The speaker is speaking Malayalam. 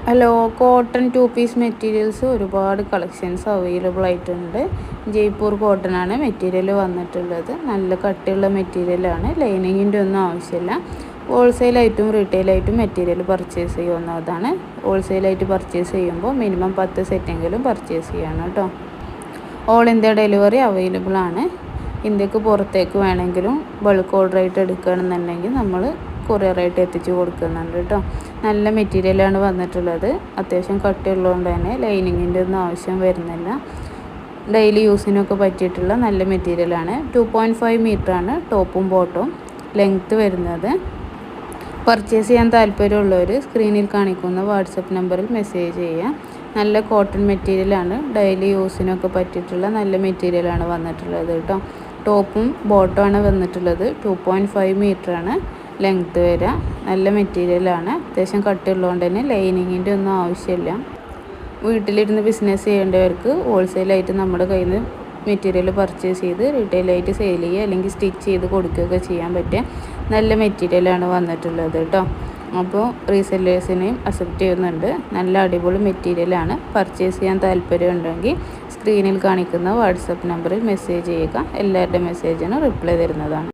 ഹലോ, കോട്ടൺ 2 പീസ് മെറ്റീരിയൽസ് ഒരുപാട് കളക്ഷൻസ് അവൈലബിൾ ആയിട്ടുണ്ട്. ജയ്പൂർ കോട്ടൺ ആണ് മെറ്റീരിയൽ വന്നിട്ടുള്ളത്. നല്ല കട്ടിയുള്ള മെറ്റീരിയലാണ്. ലൈനിങ്ങിൻ്റെ ഒന്നും ആവശ്യമില്ല. ഹോൾസെയിലായിട്ടും റീറ്റെയിലായിട്ടും മെറ്റീരിയൽ പർച്ചേസ് ചെയ്യാവുന്നതാണ്. ഹോൾസെയിലായിട്ട് പർച്ചേസ് ചെയ്യുമ്പോൾ മിനിമം 10 സെറ്റെങ്കിലും പർച്ചേസ് ചെയ്യണം കേട്ടോ. ഓൾ ഇന്ത്യ ഡെലിവറി അവൈലബിൾ ആണ്. ഇന്ത്യക്ക് പുറത്തേക്ക് വേണമെങ്കിലും ബൾക്ക് ഓർഡർ ആയിട്ട് എടുക്കുകയാണെന്നുണ്ടെങ്കിൽ നമ്മൾ കൊറിയറായിട്ട് എത്തിച്ച് കൊടുക്കുന്നുണ്ട് കേട്ടോ. നല്ല മെറ്റീരിയലാണ് വന്നിട്ടുള്ളത്. അത്യാവശ്യം കട്ടിയുള്ളതുകൊണ്ട് തന്നെ ലൈനിങ്ങിൻ്റെ ഒന്നും ആവശ്യം വരുന്നില്ല. ഡെയിലി യൂസിനൊക്കെ പറ്റിയിട്ടുള്ള നല്ല മെറ്റീരിയലാണ്. 2.5 മീറ്ററാണ് ടോപ്പും ബോട്ടവും ലെങ്ത്ത് വരുന്നത്. പർച്ചേസ് ചെയ്യാൻ താല്പര്യമുള്ളവർ സ്ക്രീനിൽ കാണിക്കുന്ന വാട്സപ്പ് നമ്പറിൽ മെസ്സേജ് ചെയ്യുക. നല്ല കോട്ടൺ മെറ്റീരിയലാണ്. ഡെയിലി യൂസിനൊക്കെ പറ്റിയിട്ടുള്ള നല്ല മെറ്റീരിയലാണ് വന്നിട്ടുള്ളത് കേട്ടോ. ടോപ്പും ബോട്ടമാണ് വന്നിട്ടുള്ളത്. 2.5 മീറ്ററാണ് ലെങ്ത്ത് വരിക. നല്ല മെറ്റീരിയലാണ്. അത്യാവശ്യം കട്ടിയുള്ളതുകൊണ്ട് തന്നെ ലൈനിങ്ങിൻ്റെ ഒന്നും ആവശ്യമില്ല. വീട്ടിലിരുന്ന് ബിസിനസ് ചെയ്യേണ്ടവർക്ക് ഹോൾസെയിലായിട്ട് നമ്മുടെ കയ്യിൽ നിന്ന് മെറ്റീരിയൽ പർച്ചേസ് ചെയ്ത് റീറ്റെയിലായിട്ട് സെയിൽ ചെയ്യുക അല്ലെങ്കിൽ സ്റ്റിച്ച് ചെയ്ത് കൊടുക്കുകയൊക്കെ ചെയ്യാൻ പറ്റിയ നല്ല മെറ്റീരിയലാണ് വന്നിട്ടുള്ളത് കേട്ടോ. അപ്പോൾ റീസെല്ലേഴ്സിനെയും അക്സെപ്റ്റ് ചെയ്യുന്നുണ്ട്. നല്ല അടിപൊളി മെറ്റീരിയലാണ്. പർച്ചേസ് ചെയ്യാൻ താല്പര്യമുണ്ടെങ്കിൽ സ്ക്രീനിൽ കാണിക്കുന്ന വാട്സപ്പ് നമ്പറിൽ മെസ്സേജ് ചെയ്യുക. എല്ലാവരുടെ മെസ്സേജിനും റിപ്ലൈ തരുന്നതാണ്.